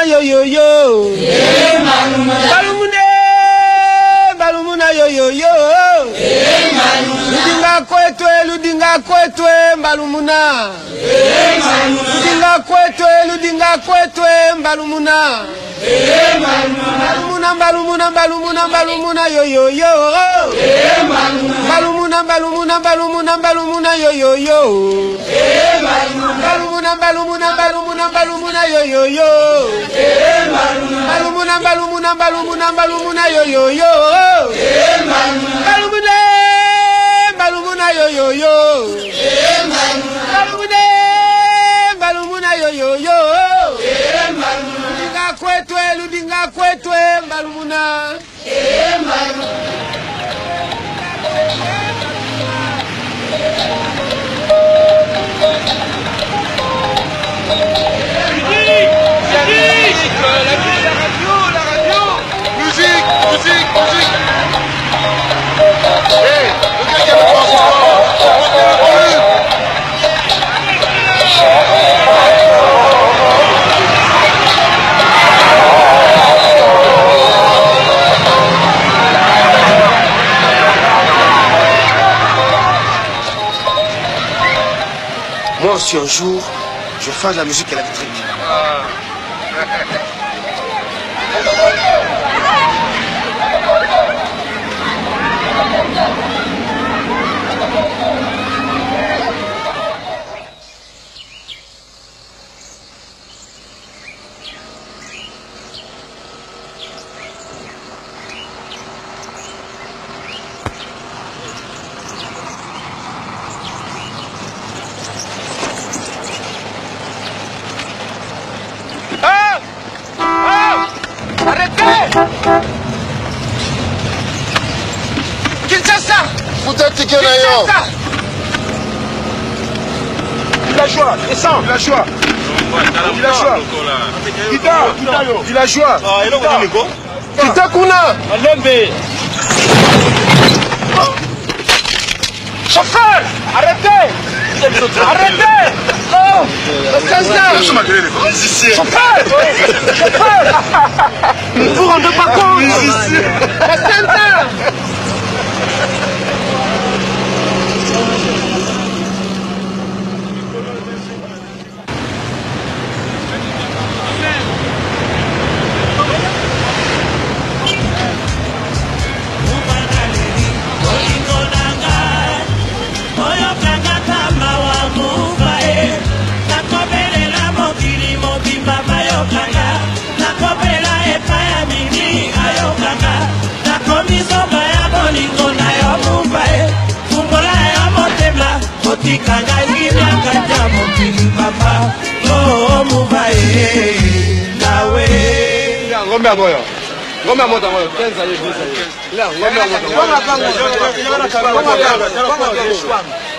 yo yo yo. Balumuna yo yo yo. Ludinga kwetwe mbalumuna. Ludinga kwetwe mbalumuna. Balumuna yo yo yo. Balumuna yo yo yo. Balumuna yo yo yo. Balumuna yo yo yo. Balumuna yo yo yo. Balumuna yo yo yo. Ludinga kwetwe mbalumuna. Moi aussi un jour, je fais de la musique électrique. Kinshasa! Villageois, descends! Villageois! Villageois! Kita kuna! Chauffeur! Arrêtez! Arrêtez! Oh! Chauffeur! Ne vous rendez pas compte! Ngombe moyo. Ngombe moto moyo. 15 aye 10 aye. Là, ngombe moto. Ngombe pango.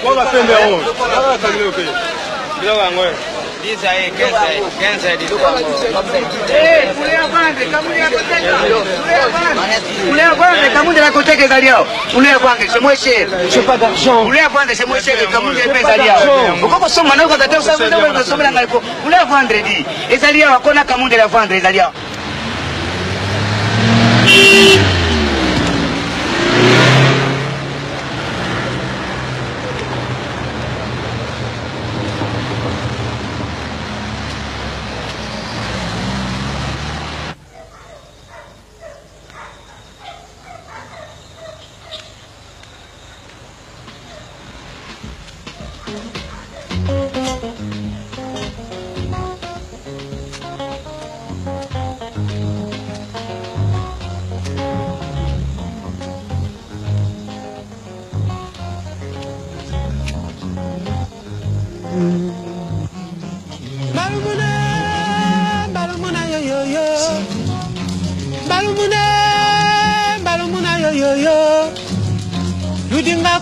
Ngombe pembe on. Ngombe tangile okay. Bila ngoyo. 10 aye 15 aye 15 aye diluka. Kulea kwanza kamunde la koteke zaliao. Kulea kwanza semweshe. J'ai pas d'argent. Kulea kwanza semweshe kamunde pesa zaliao. Ukoko soma na ukatata usabunda wewe kusomela ngaliko. Kulea vendredi. Ezaliao akona kamunde la vendredi zaliao. Balumuna yo yo yo. Balumuna yo yo yo. Ludinga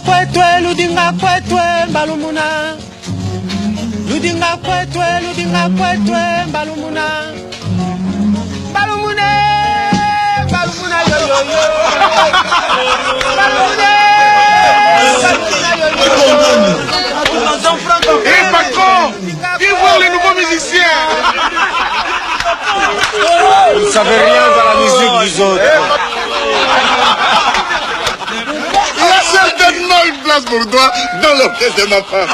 kwetwe balumuna. Ludinga kwetwe balumuna. Balumuna yo yo yo. Balumuna yo yo yo. Eh patron, viens voir les nouveaux musiciens. Vous ne savez rien dans la musique des autres. Il y a certainement une place pour toi dans l'orchestre de ma femme.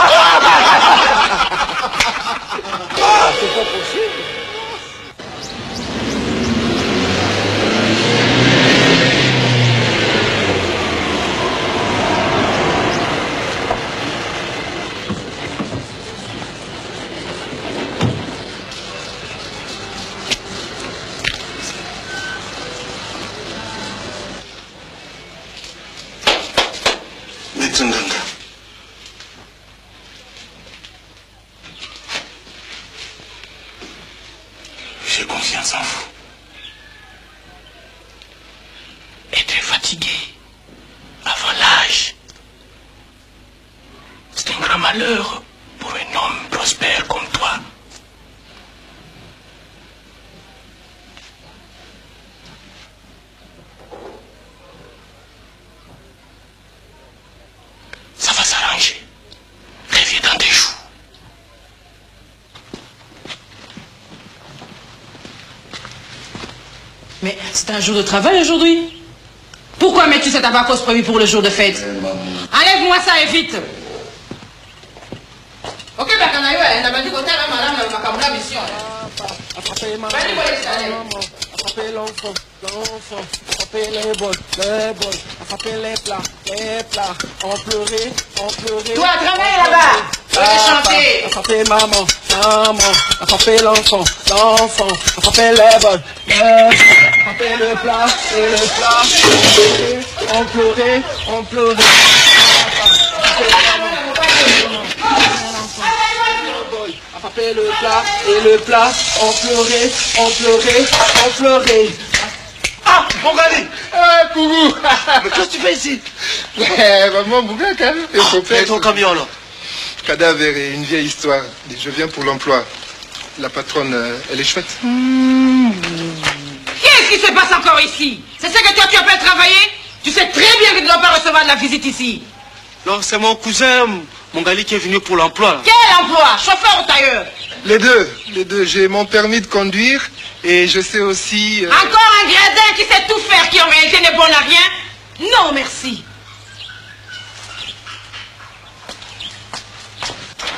C'est pas possible. Maître Nganga. J'ai confiance en vous. Être fatigué avant l'âge, c'est un grand malheur pour un homme prospère comme toi. Ça va s'arranger. Reviens dans des jours. Mais c'est un jour de travail aujourd'hui. Pourquoi mets-tu cet abacos prévu pour le jour de fête? Enlève-moi ça et vite. Ok, bah quand on a dit côté madame, on a mission. Attrapez maman, attrapez l'enfant, attrapez les bols, attrapez les plats, en pleurer. Toi, travaille là-bas. Je vais chanter. Attrapez maman, attrapez l'enfant, attrapez les bols, attrapez le plat, en pleurer. Attrapez le plat, en pleurer. Ah, Bogali! Kougou! Mais qu'est-ce que tu fais ici? Maman, Bogali, quand même. Il faut faire ton camion, là. Cadavre et une vieille histoire. Je viens pour l'emploi. La patronne, elle est chouette. Qu'est-ce qui se passe encore ici? C'est ce que toi tu appelles travailler? Tu sais très bien que tu ne dois pas recevoir de la visite ici. Non, c'est mon cousin, Mongali, qui est venu pour l'emploi. Quel emploi? Chauffeur ou tailleur? Les deux. J'ai mon permis de conduire et je sais aussi... Encore un gradin qui sait tout faire, qui en réalité n'est bon à rien? Non, merci.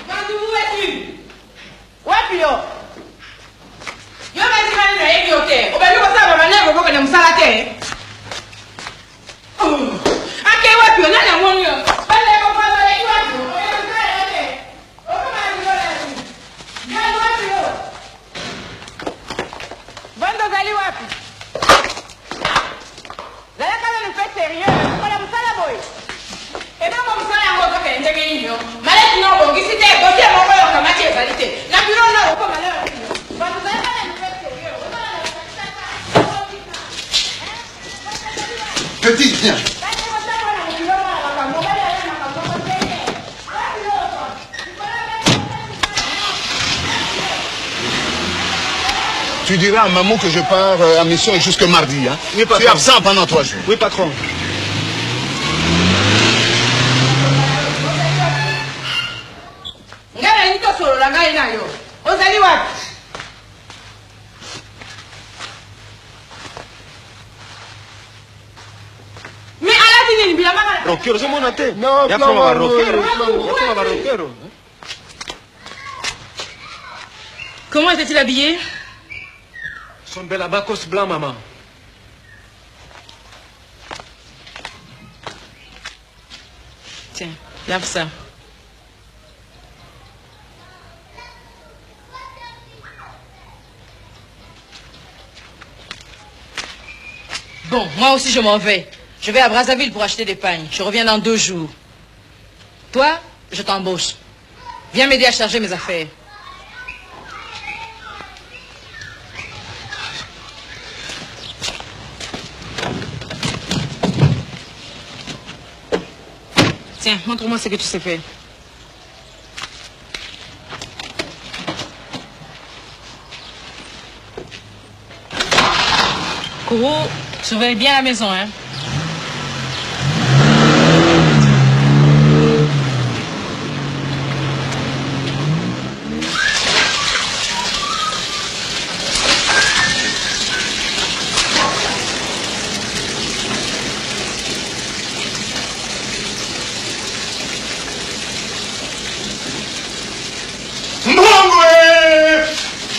Où es-tu? Où es-tu? Yo vas-y, vas-y, vas-y, vas-y, vas-y, vas-y, vas-y, vas-y, vas-y, Petit, viens. Tu diras à maman que je pars en mission jusque mardi. Hein? Oui, patron. Tu es absent pendant 3 jours. Oui, patron. Rockero, c'est mon athée. Non, ya non, va rockero. Comment était-il habillé? Son bel abacos blanc, maman. Tiens, lave ça. Bon, moi aussi je m'en vais. Je vais à Brazzaville pour acheter des pagnes. Je reviens dans 2 jours. Toi, je t'embauche. Viens m'aider à charger mes affaires. Tiens, montre-moi ce que tu sais faire. Kourou, surveille bien la maison, hein.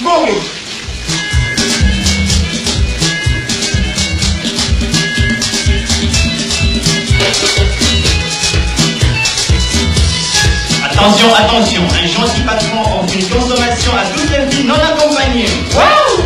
Bon. Attention, attention, un gentil patron offre une consommation à toute la vie non accompagnée. Wow!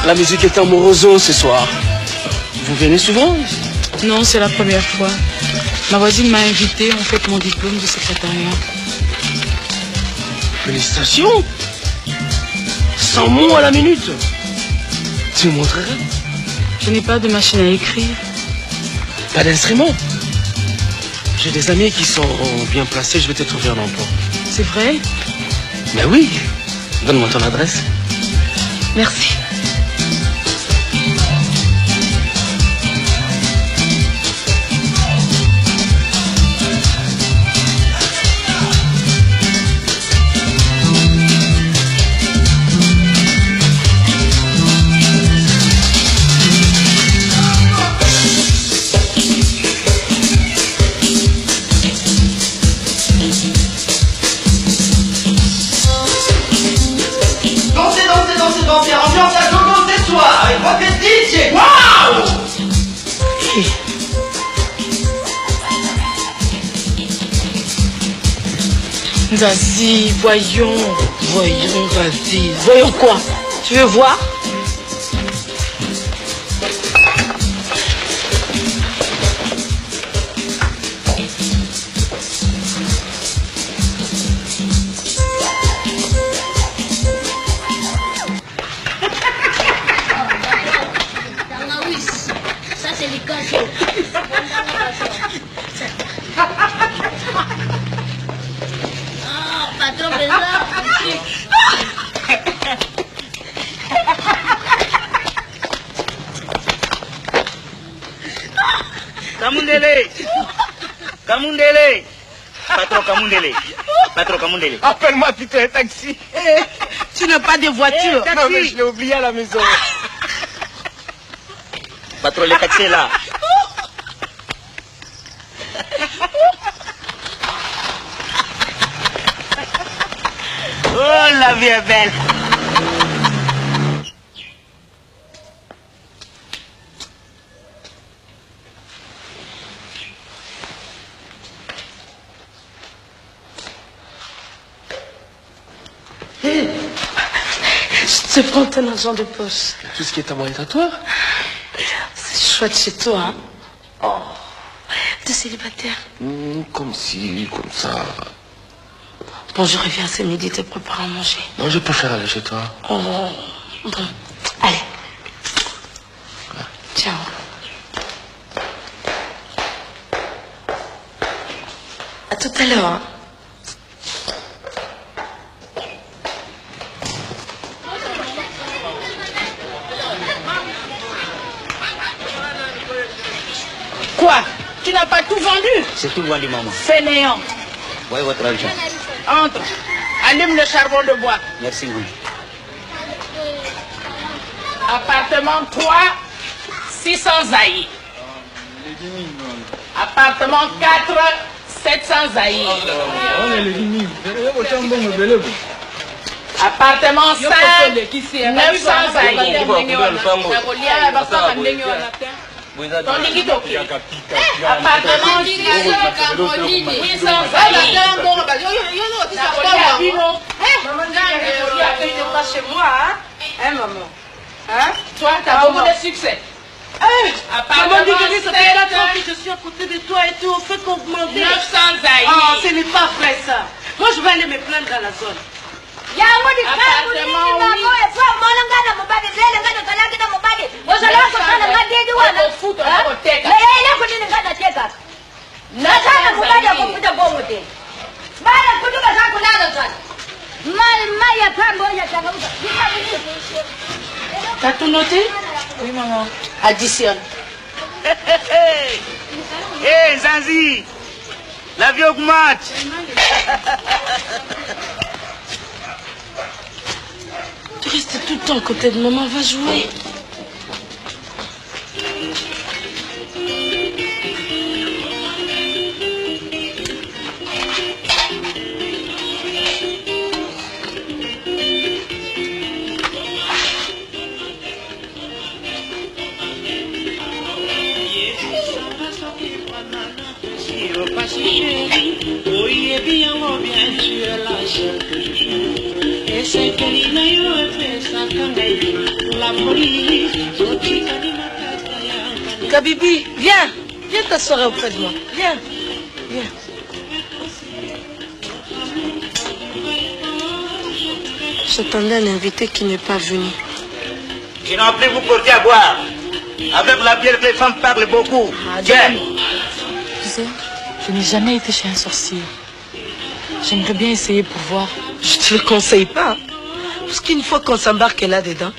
La musique est amoureuse ce soir. Vous venez souvent? Non, c'est la première fois. Ma voisine m'a invité, on fait mon diplôme de secrétariat. Félicitations. 100 mots à la minute. Tu me montrerais? Je n'ai pas de machine à écrire. Pas d'instrument? J'ai des amis qui sont bien placés, je vais te trouver un emploi. C'est vrai? Mais oui. Donne-moi ton adresse. Merci. Ambiance à gogo ce soir avec votre DJ. Waouh! Vas-y, voyons. Voyons, vas-y. Voyons quoi? Tu veux voir? Kamundele. Kamundele. Patron Kamundele. Patron Kamundele. Appelle-moi putain, taxi. Tu n'as pas de voiture. Non, mais je l'ai oublié à la maison. Patron, le taxi est là. Oh, la vie est belle. Je te prends ton argent de poche. Tout ce qui est à moi est à toi. C'est chouette chez toi, hein? Oh, t'es célibataire. Comme si, comme ça. Bon, je reviens ce midi te préparer à manger. Non, je préfère aller chez toi. Oh, bon. Allez. Ciao. À tout à l'heure, hein? Quoi? Tu n'as pas tout vendu? C'est tout vendu, maman. Fainéant. Voyez votre argent. Entre. Allume le charbon de bois. Merci, maman. Appartement 3, 600 zaïs. Appartement 4, 700 zaïs. Appartement 5, 900 zaïs. Ton liquide au pied. Appartement 6, 800 zaïs. Chez moi, hein, maman? Hein? Toi, t'as beaucoup de succès. Maman dit que je suis à côté de toi et tu as fait qu'augmenter. 900 zaïs. Oh, ce n'est pas vrai ça. Moi, je vais aller me plaindre à la zone. T'as tout noté? Oui, maman. Additionne. Hé, Zanzi, la vie augmente. Tu restes tout le temps à côté de maman, va jouer. Kabibi, viens. Viens t'asseoir auprès de moi. Viens. Viens. J'attendais un invité qui n'est pas venu. Je n'en plus vous porter à boire. Avec la bière que les femmes parlent beaucoup. Tiens. Tu sais, je n'ai jamais été chez un sorcier. J'aimerais bien essayer pour voir. Je te le conseille pas. Parce qu'une fois qu'on s'embarque là-dedans...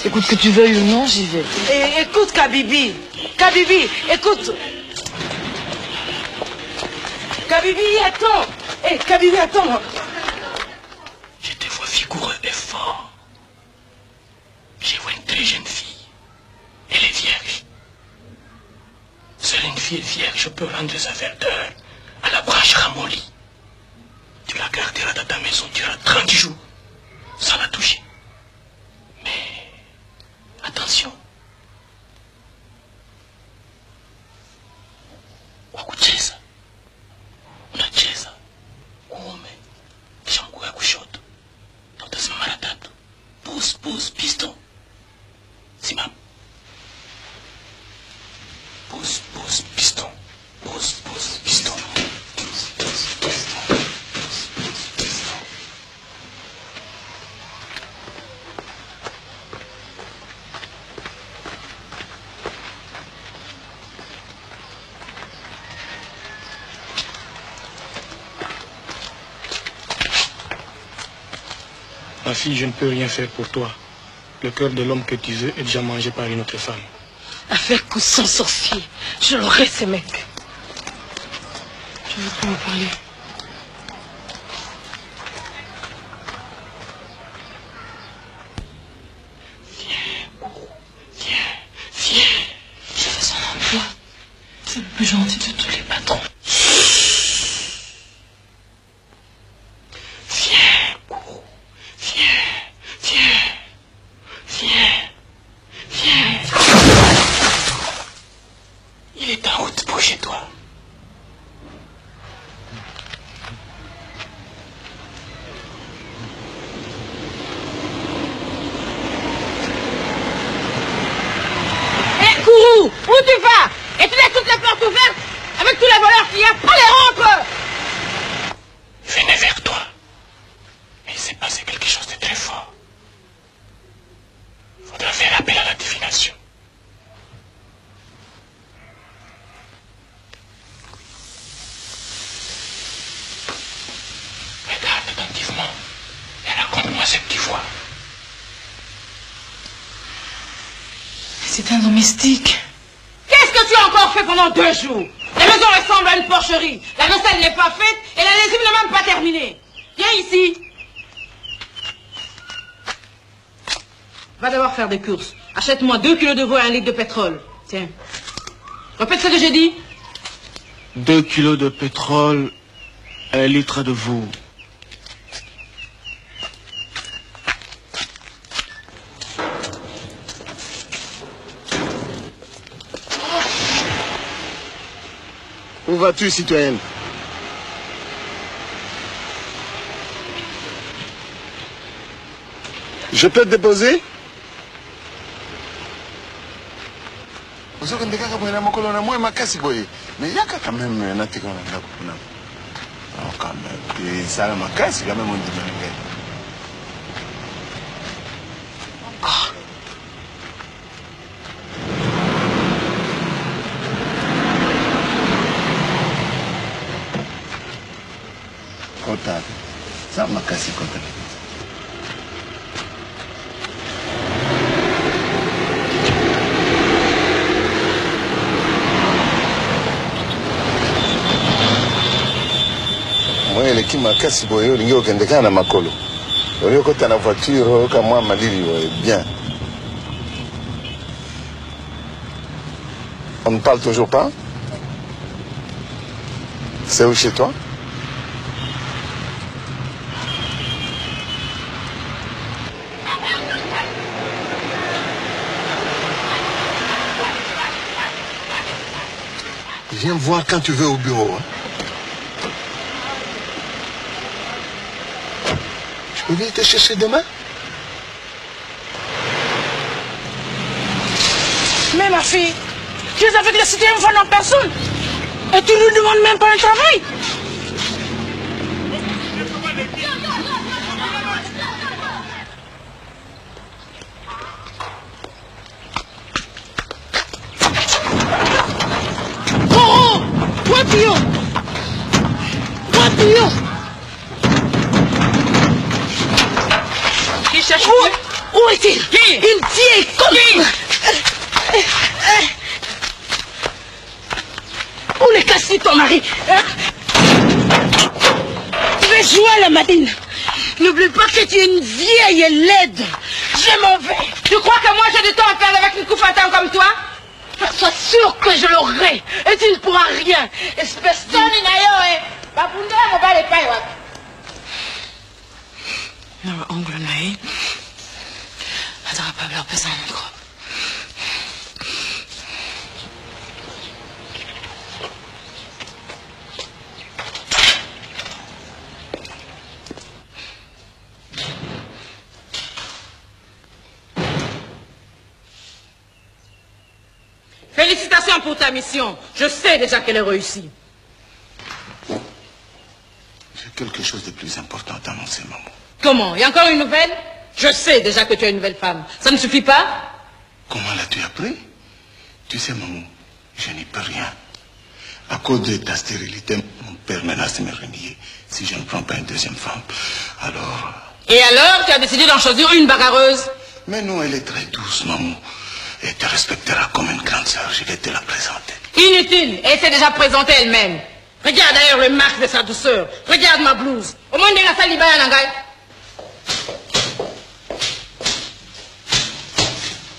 Écoute, que tu veuilles ou non, j'y vais. Et écoute, Kabibi. Kabibi, écoute. Kabibi, attends. Hé, Kabibi, attends. Je te vois vigoureux et fort. Je vois une très jeune fille. Elle est vierge. Seule une fille vierge peut rendre sa verdeur à la branche ramollie. Tu la garderas dans ta maison durant 30 jours, sans la toucher. Mais, attention. Wakucheza. Unacheza. Uume. Kisha mguu ya kushoto. Na utasimama mara 3. Pus, pus, piston. Simama. Pus, pus, piston. Pus, pus, piston. Ma fille, je ne peux rien faire pour toi. Le cœur de l'homme que tu veux est déjà mangé par une autre femme. Avec ou sans sorcier, je l'aurai, ces mecs. Je veux plus me parler. Viens. Je fais son emploi. C'est le plus gentil de tous les patrons. Il est en route pour chez toi. Hé, Kourou, où tu vas? Et tu laisses toutes les portes ouvertes avec tous les voleurs qu'il y a, prends les rentres. Venez vers toi. Mais il s'est passé quelque chose de très fort. Faudra faire appel à la divination. Regarde attentivement et raconte-moi ce que tu vois. C'est un domestique. Qu'est-ce que tu as encore fait pendant 2 jours? La maison ressemble à une porcherie. La vaisselle n'est pas faite et la lessive n'est même pas terminée. Viens ici. Va d'abord faire des courses. Achète-moi 2 kilos de veau et 1 litre de pétrole. Tiens. Répète ce que j'ai dit. 2 kilos de pétrole, 1 litre de veau. Où vas-tu, citoyenne? Je peux te déposer? Osoka ndeka kabwera makolo na mwe makasi boye. Mais yaka quand même natika na ndako kuna. Ah quand même. Et ça makasi quand même on dit malgré. makasi contre lui. Moi, eleki makasi boye olingi okende kaka na makolo. Olingi okota na voiture oyoka mwa malili bien. On ne parle toujours pas? C'est où chez toi? Viens me voir quand tu veux au bureau. Hein? Je peux venir te chercher demain? Mais ma fille, tu es avec la citoyenne femme en personne. Et tu ne nous demandes même pas un travail. Oh, Guapillo. Guapillo. Qui cherche où est-il? Qui? Une vieille conne. Où est cassé ton mari? Tu veux jouer à la madine? N'oublie pas que tu es une vieille et laide. Je m'en vais. Tu crois que moi j'ai du temps à perdre avec une couffatan comme toi? Sois sûr que je l'aurai. Et tu ne pourras rien. Espèce de... Non, ongle naï. Attends, pas leur passer un micro. Félicitations pour ta mission. Je sais déjà qu'elle est réussie. J'ai quelque chose de plus important à t'annoncer, maman. Comment? Il y a encore une nouvelle? Je sais déjà que tu es une nouvelle femme. Ça ne suffit pas? Comment l'as-tu appris? Tu sais, maman, je n'y peux rien. À cause de ta stérilité, mon père menace de me renier si je ne prends pas une deuxième femme. Alors... Et alors, tu as décidé d'en choisir une bagarreuse? Mais non, elle est très douce, maman. Elle te respectera comme une grande sœur. Je vais te la présenter. Inutile. Elle s'est déjà présentée elle-même. Regarde d'ailleurs le marque de sa douceur. Regarde ma blouse. Au moins, de la salibaya nangai.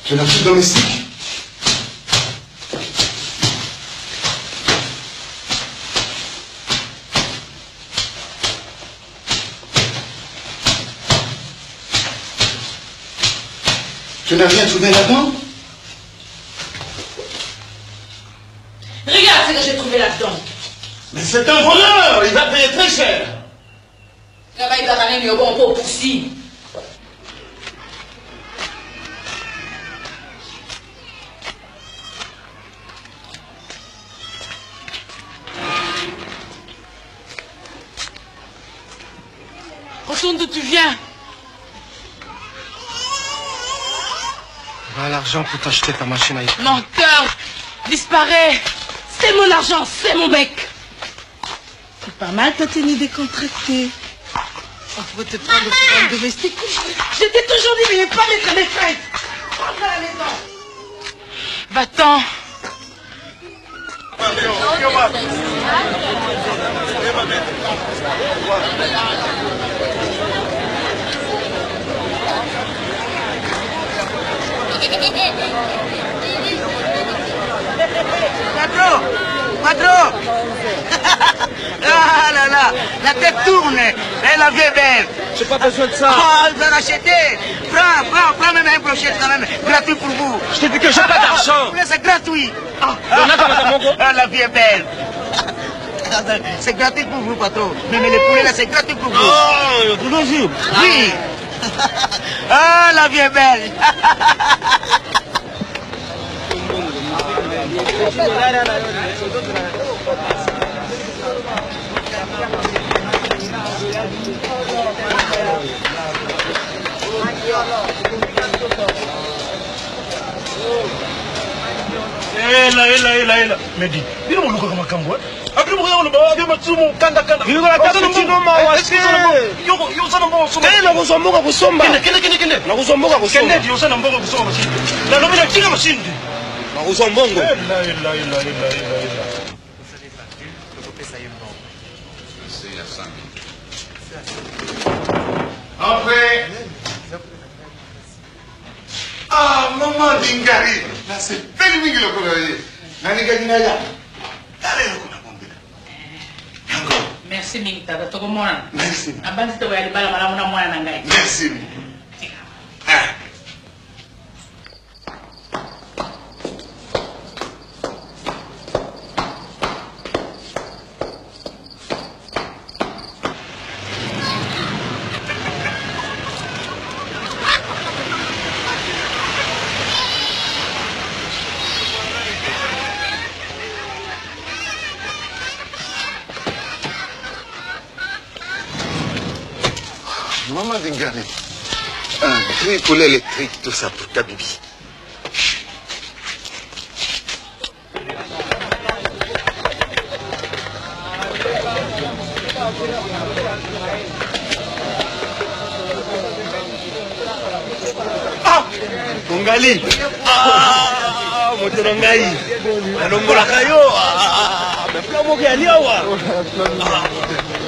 Je n'ai plus de domestique. Tu n'as rien trouvé là-dedans? Regarde ce que j'ai trouvé là-dedans. Mais c'est un voleur, il va payer très cher. Là-bas, il va ramener le bon pot poussi. Retourne d'où tu viens. Voilà l'argent pour t'acheter ta machine à écrire. Menteur. Disparaît. C'est mon argent, c'est mon bec. C'est pas mal ta tenue décontractée. On va te prendre pour un domestique. Je t'ai toujours dit de ne pas mettre mes fêtes. Rentre à la maison. Va-t'en. Patron, patron. Ah là là, la tête tourne. Elle la vieille belle. J'ai pas besoin de ça. Oh, vous en achetez. Prends même un brochette quand même. Gratuit pour vous. Je t'ai dit que j'ai pas d'argent. C'est gratuit. Ah, la vie est belle. C'est gratuit pour vous, patron. Mais les poulets là, c'est gratuit pour vous. Oh, vas-y. Oui. Ah, la vie est belle. Ela. Medi. Bino mo luka kama kambo. Abino mo yolo ba abino matsumo kanda. Bino la kanda no ma wase. Yo sana mbo kusomba. Kende na kusomboka kusomba. Kende. Na kusomboka kusomba. Kende yo sana mboka kusomba mashindi. Na lomina chinga mashindi. Na kusombongo. Ela. Après. Ah, maman Dingari. Là, c'est belle mingi le colorier. Nani Gadinaya. Allez, le colorier. Merci mingi tata toko mwana. Merci. Abanzi to yali bala mala muna mwana nangai. Merci. Ah. Maman Dingari, un gris poulet électrique, tout ça pour ta bibi. Ah, Bongali. Ah, motorangai. Anombolaka yo. Mais pas mo ke ali awa.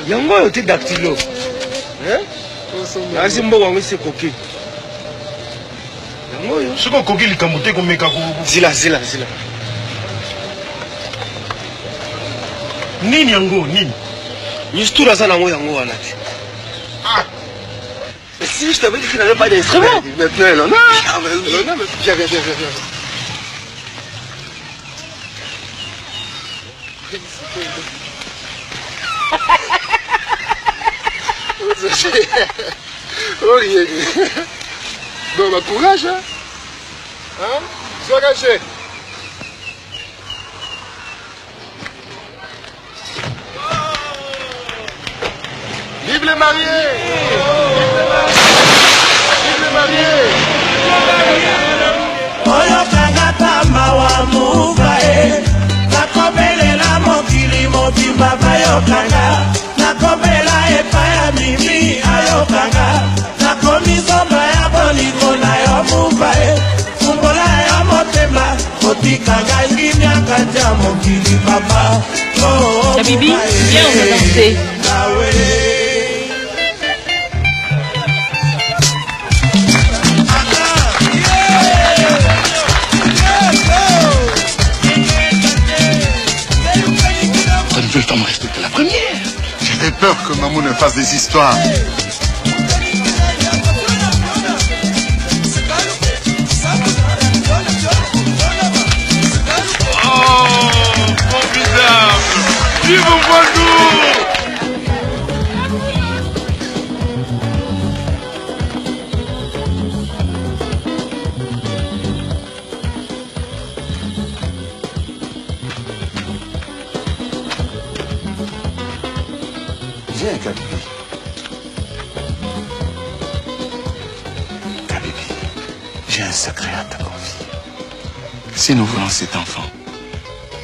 Yango yo te dactylo. Asi mbo wangu se koki. Yango yo. Siko koki likambo te ko meka ko. Zila. Nini yango nini? Nistura sana ngo yango wana. Ah. Mais si je t'avais dit qu'il n'avait pas d'instrument. Maintenant, elle en a. Elle en a, mais viens. Oh, bon, bah, courage, hein. Hein? Sois caché. Vive les mariés! Vive les mariés! Oyo kangata mawa muvae nakobelela mokili mobimba bayokanga nakobela epaya mimi ayokanga nakomisomba ya bolingo na yo muvae fungola ya motema kotikanga ngimiaka tia mokili papa Bibi, viens, on va danser. Ça ne veut pas me respecter la première. J'avais peur que maman ne fasse des histoires. Oh, formidable. Vive Boisdou. Viens, Kabibi. Kabibi, j'ai un secret à te confier. Si nous voulons cet enfant,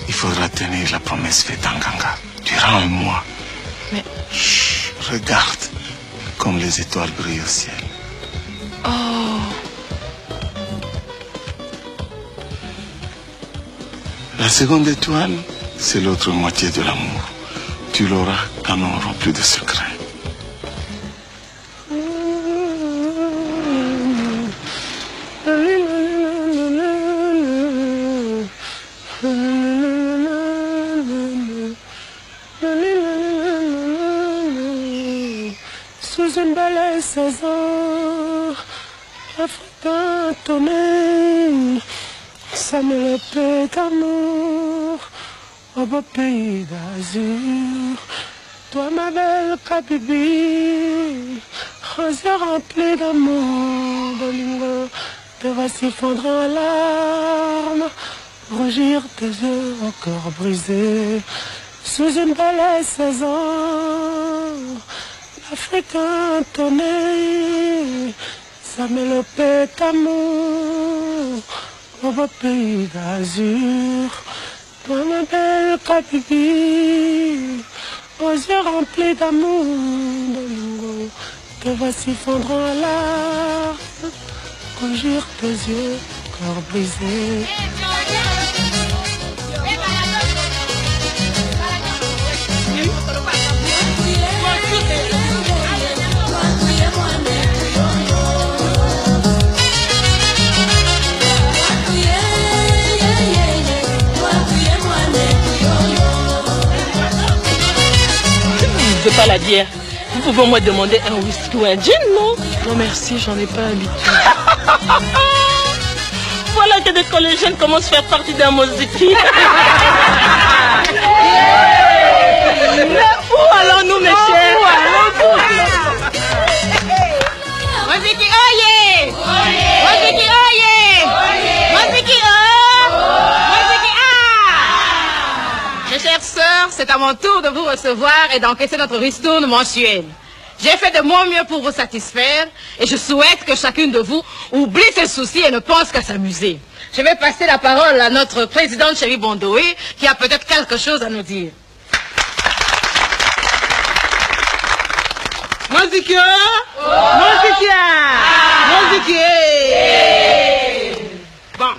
il faudra tenir la promesse faite en Ganga durant un mois. Mais... Chut, regarde comme les étoiles brillent au ciel. Oh. La seconde étoile, c'est l'autre moitié de l'amour. Tu l'auras quand nous n'aurons plus de secret. Sous une belle saison, Africain tonnerre, ça me le paie d'amour, au beau pays d'azur. Toi ma belle Kabibi, rosier rempli d'amour, bolingo, te voici fondre en larmes, rougir tes yeux encore brisés, sous une belle saison, l'Africain tonnerre, ça me le pète d'amour, au beau pays d'azur. Toi ma belle Kabibi, aux yeux remplis d'amour, Domingo, te voici fondre en larmes. Conjure tes yeux, corps brisé. Je veux pas la bière. Vous pouvez me demander un whisky ou un gin, non? Non merci, j'en ai pas l'habitude. Voilà que des collégiennes commencent à faire partie d'un moziki. Où allons-nous, mes chers? Moziki oye! Moziki oye! Moziki Moziki Mes chères sœurs, c'est à mon tour de vous recevoir et d'encaisser notre ristourne mensuelle. J'ai fait de mon mieux pour vous satisfaire et je souhaite que chacune de vous oublie ses soucis et ne pense qu'à s'amuser. Je vais passer la parole à notre présidente Chérie Bondoé qui a peut-être quelque chose à nous dire. Moziki! Moziki! Moziki! Bon,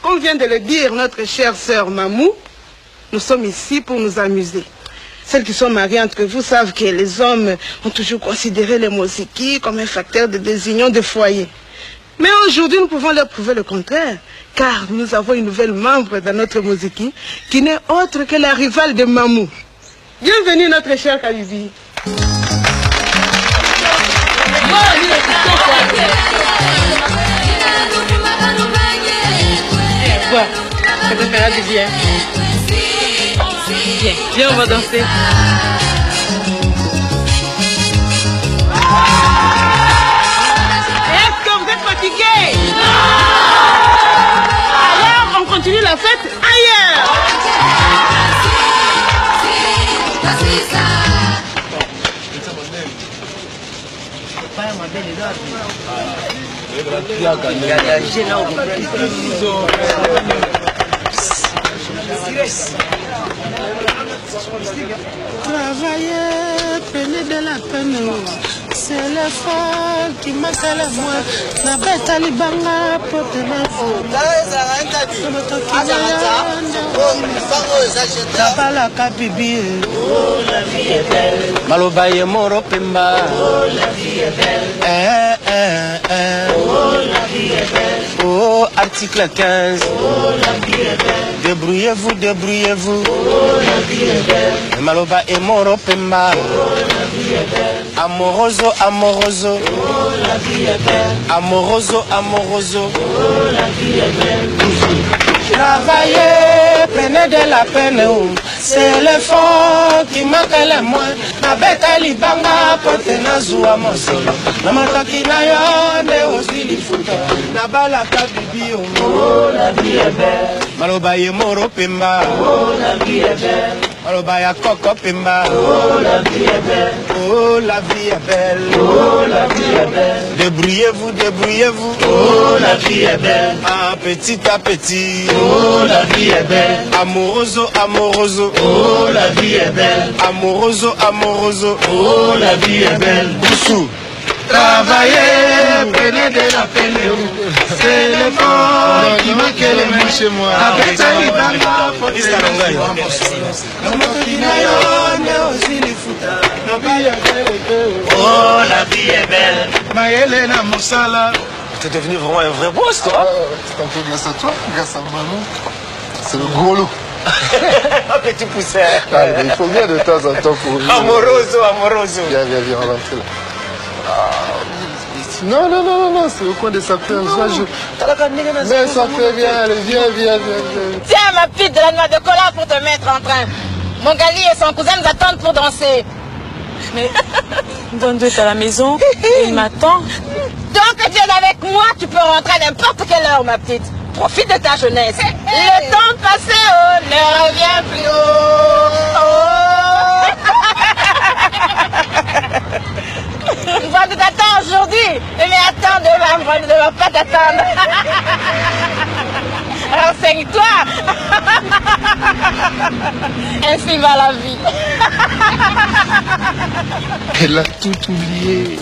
comme vient de le dire notre chère sœur Mamou, nous sommes ici pour nous amuser. Celles qui sont mariées entre vous savent que les hommes ont toujours considéré les moziki comme un facteur de désunion de foyer. Mais aujourd'hui, nous pouvons leur prouver le contraire, car nous avons une nouvelle membre dans notre moziki qui n'est autre que la rivale de Mamou. Bienvenue notre chère Kabibi. Quoi? Ça te fera du bien. Viens, viens, on va danser. Est-ce que vous êtes fatigués? Non! Alors, on continue la fête ailleurs. Travailler, prenez de la peine, c'est l'effort qui manque à la moi. La bête à l'ibanga pour te mettre. La Kabibi. Oh, la vie est belle. Malobaye Moro Pemba. Oh, la vie est belle. Oh, la vie est belle. Oh, article 15. Oh, la vie est belle. Débrouillez-vous, débrouillez-vous. Oh, la vie est belle. Maloba et Moro Pemba. Oh, la vie est belle. Amoroso, amoroso. Oh, la vie est belle. Amoroso, amoroso. Oh, la vie est belle. Travailler, prenez de la peine, c'est l'effort qui manque le moins. Ma bête à l'ibanga, pote na zoua mosolo. Na mataki na yo, ne aussi li futa. Na bala Kabibi, oh la vie est belle. Maloba ye Moro Pemba, oh la vie est belle. Maloba ya Koko Pemba, oh la vie est belle. Oh la vie est belle. Oh la vie est belle. Débrouillez-vous, débrouillez-vous. Oh la vie est belle. Ah, petit à petit. Oh la vie est belle. Amoroso, amoroso. Oh la vie est belle. Amoroso, amoroso. Oh la vie est belle. Boussou. Travailler, prenez de la peine. C'est l'effort qui manque le même chez moi. Avec ça, il va oh, la vie est belle. Maëlena Moussala. T'es devenu vraiment un vrai boss, toi. C'est un peu grâce à toi, grâce à Maman. C'est le gros lot. Un petit poussin. Ah, il faut bien de temps en temps pour... Amoroso, amoroso. Viens, viens, viens, on rentre là. Non, non, non, non, non, c'est au coin de sa peine. Mais ça fait bien, allez, viens, viens, viens, viens. Tiens ma petite de la noix de cola pour te mettre en train. Mon Gali et son cousin nous attendent pour danser. Mais Dondo est à la maison, il m'attend. Tant que tu es avec moi, tu peux rentrer à n'importe quelle heure, ma petite. Profite de ta jeunesse. Le temps passé, oh, ne revient plus. Moi, je t'attends aujourd'hui, mais attends demain, moi, je ne vais pas t'attendre. Renseigne-toi. Ainsi va la vie. Elle a tout oublié.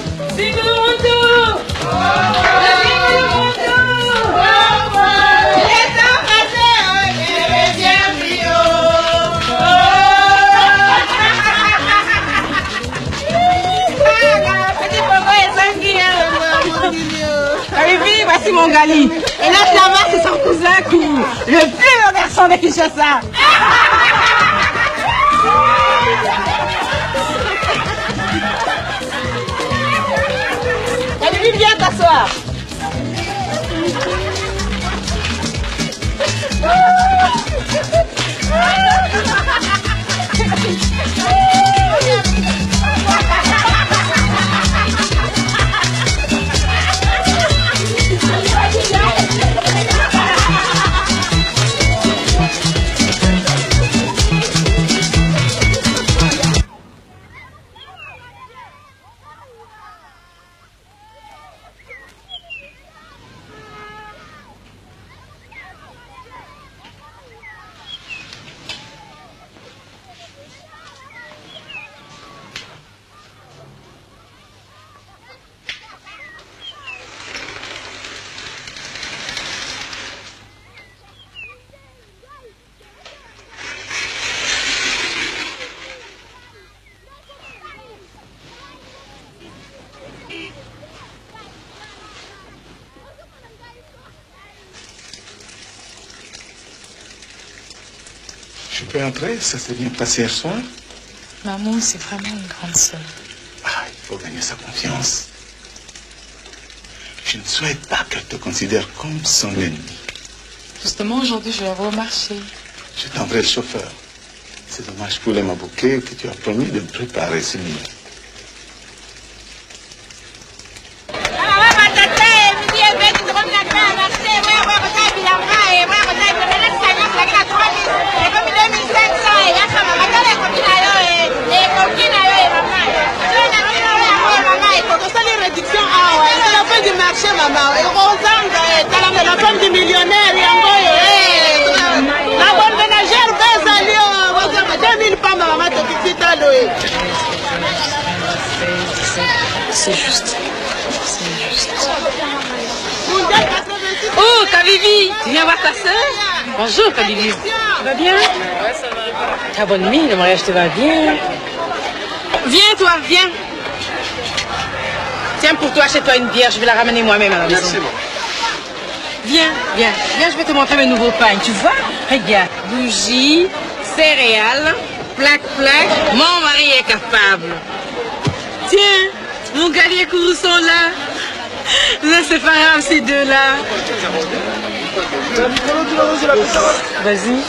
Voici mon Gali. Et là-bas, c'est son cousin Kourou, le plus beau garçon de Kinshasa. Allez, viens t'asseoir. Je peux entrer? Ça s'est bien passé hier soir? Maman, c'est vraiment une grande sœur. Ah, il faut gagner sa confiance. Je ne souhaite pas qu'elle te considère comme son ennemi. Justement, aujourd'hui, je vais aller au marché. Je t'enverrai le chauffeur. C'est dommage pour les mabouquets que tu as promis de me préparer ce nuit. Maman, et Rosanga, la femme du millionnaire, la bonne ménagère, 2000 pas maman, c'est juste. C'est juste. Oh, Kavivi, tu viens voir ta soeur? Bonjour, Kavivi. Tu vas bien? Ouais, ça va. Ta bonne mine, le mariage te va bien. Viens, toi, viens. Tiens, pour toi, achète-toi une bière, je vais la ramener moi-même à la maison. Merci, bon. Viens, viens, viens, je vais te montrer mes nouveaux pains. Tu vois? Regarde, bougies, céréales, plaque. Mon mari est capable. Tiens, mon Gali et Kourou sont là. Nous inséparables, ces deux-là. Vas-y.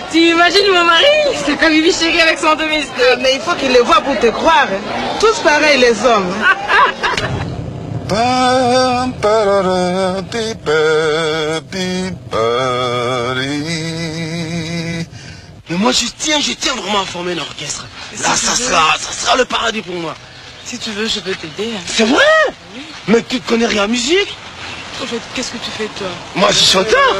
Tu imagines mon mari? C'est comme Vivi chérie avec son domestique. Mais il faut qu'il le voie pour te croire. Tous pareils les hommes. Mais moi je tiens vraiment à former un orchestre. Là ça sera le paradis pour moi. Si tu veux, je peux t'aider. C'est vrai? Oui. Mais tu ne connais rien en musique? En fait, qu'est-ce que tu fais toi? Moi je suis chanteur.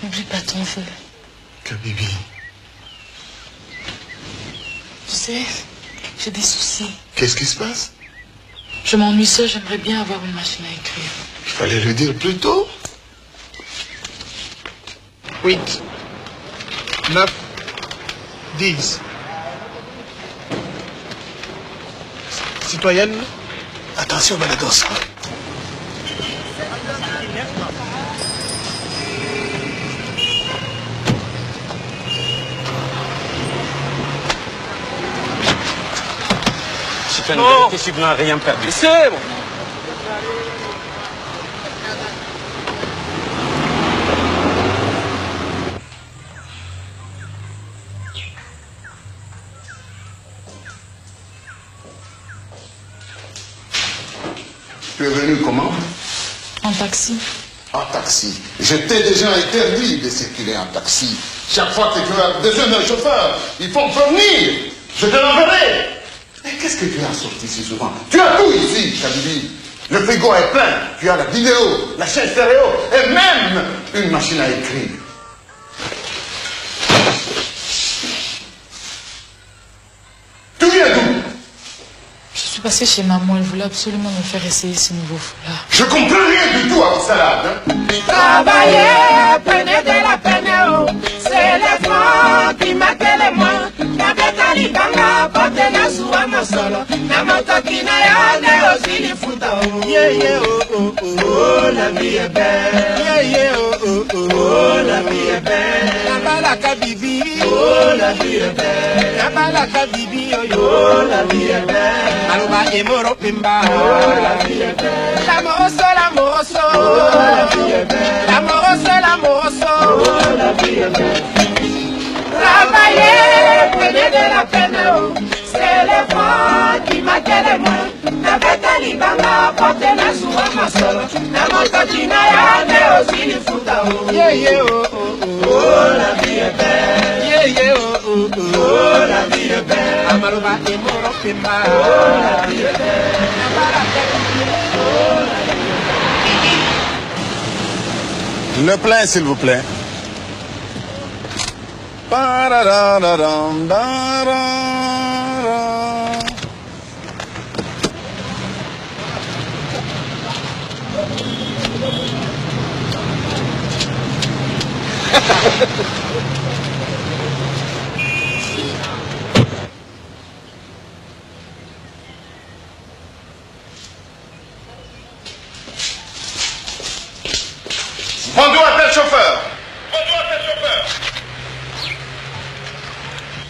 N'oublie pas ton vœu. Kabibi. Tu sais, j'ai des soucis. Qu'est-ce qui se passe? Je m'ennuie seule, j'aimerais bien avoir une machine à écrire. Il fallait le dire plus tôt. 8, 9, 10. Citoyenne, attention Balados. C'est une vérité, si vous n'avez rien perdu. C'est bon. Tu es venu comment? En taxi. En taxi. Je t'ai déjà interdit de circuler en taxi. Chaque fois que tu as besoin d'un chauffeur, il faut me prévenir. Je te l'enverrai. Mais qu'est-ce que tu as sorti si souvent? Tu as tout ici, Kabibi. Le frigo est plein. Tu as la vidéo, la chaîne stéréo et même une machine à écrire. Tu viens d'où? Je suis passée chez maman, elle voulait absolument me faire essayer ce nouveau foulard. Je comprends rien du tout à vos salades. Hein? Travailler, prenez de la peine, oh. C'est les francs qui marquent les mois. Kabeka libanga, pote na suwa mosolo. Na motoki na yane osili futa, oh. Yeah, yeah, oh, oh, oh. Oh, la vie est belle. Yeah, yeah, oh, oh, oh. Oh, la vie est belle. Nabala Kabibi. Oh, la vie est belle. Nabala Kabibi, oh, yo. Oh, la vie est belle. Aluba Emoro Pimba. Oh, la vie est belle. L'amoroso, l'amoroso. Oh, la vie est belle. L'amoroso, l'amoroso. Oh, la vie est belle. Travailler, prenez de la peine, oh. C'est les francs qui marquent les mois. Na beta libanga, pote na suwa masolo. Na motoki na yane osili futa, oh. Yeah, yeah, oh, oh, oh. Oh, la vie est belle. Yeah, yeah, oh, oh, oh. Oh, la vie est belle. Amaruba Emoro Pimba. Oh, la vie est belle. Nabala Kabibi. Oh, la vie est belle. Le plein, s'il vous plaît. Pararararam, darara. Bonjour à tel chauffeur.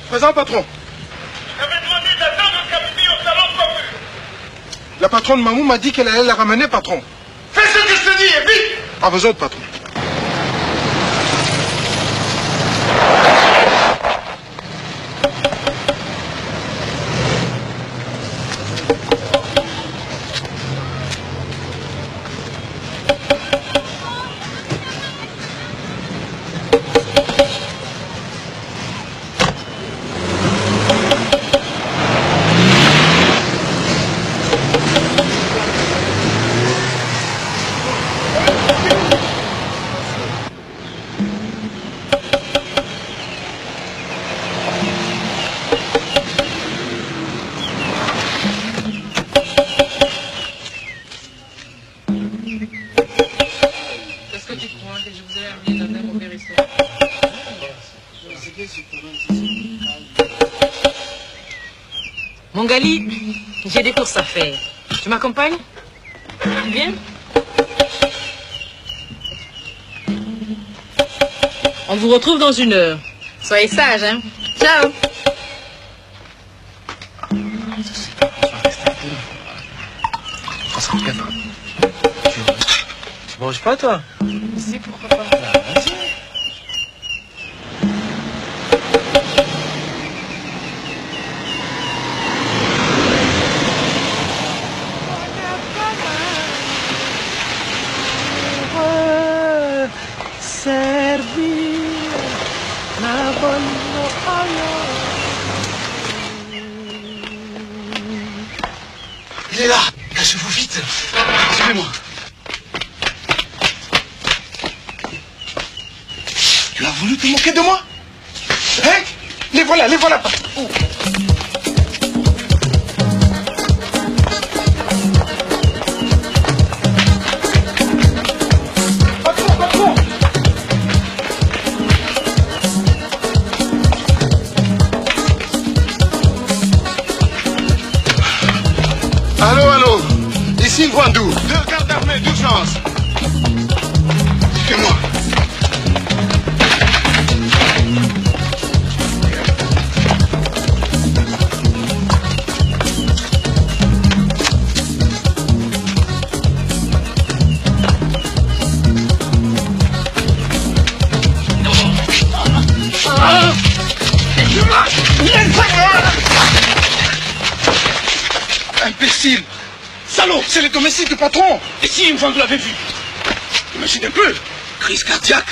Présent, patron. J'avais demandé d'attendre Kabibi au salon de coiffure. La patronne Mamou m'a dit qu'elle allait la ramener, patron. Fais ce que je te dis et vite. À vos ordres, patron. Mongali, j'ai des courses à faire. Tu m'accompagnes? Viens. On vous retrouve dans 1 heure. Soyez sages, hein. Ciao. Tu manges pas, toi? Si, pourquoi pas. Vas-y. Il est là. Lâchez-vous vite. Suivez-moi. as voulu te moquer de moi? Hein? Les voilà partout. Patron. Allô, ici Gwandou. 2 gardes d'armée d'urgence. Suivez-moi. Imbécile! Salaud! C'est le domicile du patron! Et si une fois que vous l'avez vu? Imaginez un peu! Crise cardiaque!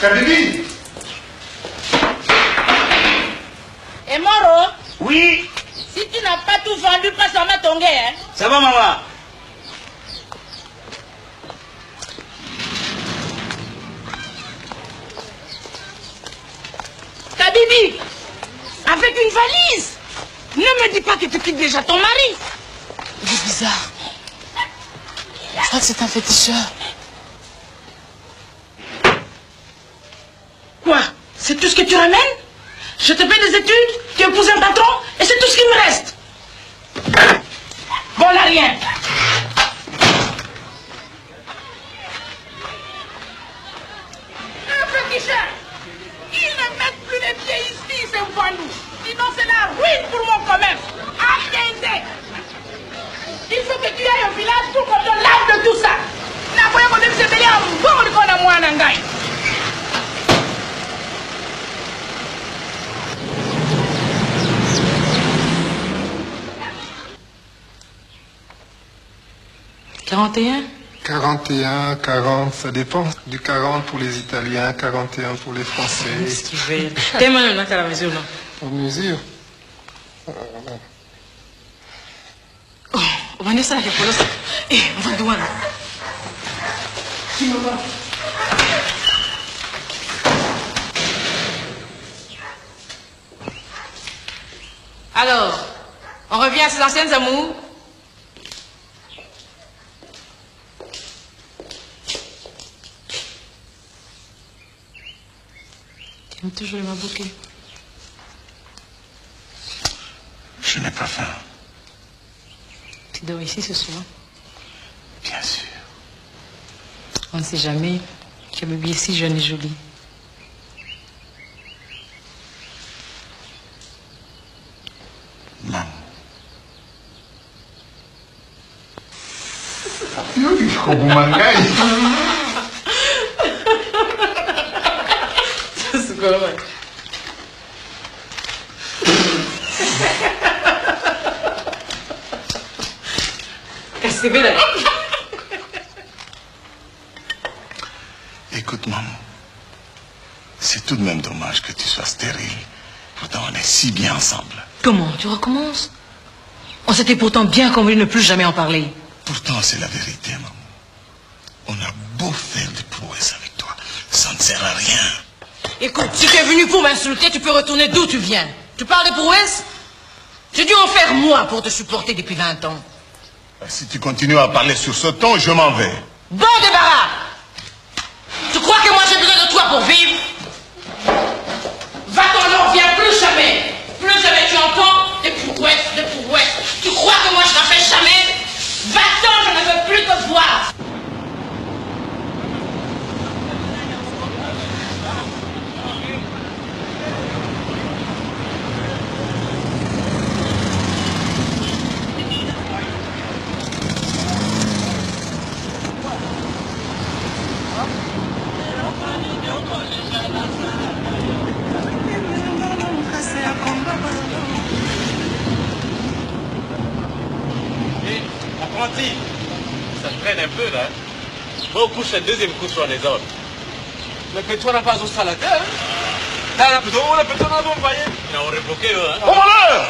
Kabibi. Et Moro? Oui. Si tu n'as pas tout vendu, passe en mettre ton gars, hein? Ça va, maman? Kabibi, avec une valise. Ne me dis pas que tu quittes déjà ton mari. Il est bizarre. Je crois que c'est un féticheur. Quoi? C'est tout ce que tu ramènes? Je te fais des études, tu épouses un patron, et c'est tout ce qui me reste. Bon, là, rien. Un féticheur. Il ne met plus les pieds ici, c'est Gwandou. Sinon, c'est la ruine pour mon commerce. Attendez. Il faut que tu ailles au village pour qu'on te lave de tout ça. N'a pas eu de se mêler en bon qu'on a moins en gagne. « 41, 40, ça dépend. Du 40 pour les Italiens, 41 pour les Français. T'es mal à la mesure, non? En mesure. Oh, Vanessa, il faut ça. Eh, on va douane. Tu me vois. Alors, on revient à ses anciennes amours. Tu aimes toujours les mabouquets. Je n'ai pas faim. Tu dors ici ce soir? Bien sûr. On ne sait jamais que bébé est si jeune et joli. Maman. C'est quoi, ouais? C'est bien. Écoute, maman. C'est tout de même dommage que tu sois stérile. Pourtant, on est si bien ensemble. Comment? Tu recommences? On s'était pourtant bien convenu de ne plus jamais en parler. Pourtant, c'est la vérité, maman. On a beau faire des prouesses avec toi, ça ne sert à rien. Écoute, si tu es venu pour m'insulter, tu peux retourner d'où tu viens. Tu parles de prouesses? J'ai dû en faire moi pour te supporter depuis 20 ans. Si tu continues à parler sur ce ton, je m'en vais. Bon débarras! Tu crois que moi j'ai besoin de toi pour vivre? Va-t'en, n'en reviens plus jamais. Plus jamais tu entends des prouesses, des prouesses. Tu crois que moi je n'en fais jamais? Va-t'en, je ne veux plus te voir. traîne un peu là. Bon, couche le deuxième coup sur les autres. Le pétrole n'a pas au salateur. Là, on a plutôt envoyé. On a rebloqué eux. Oh voleur!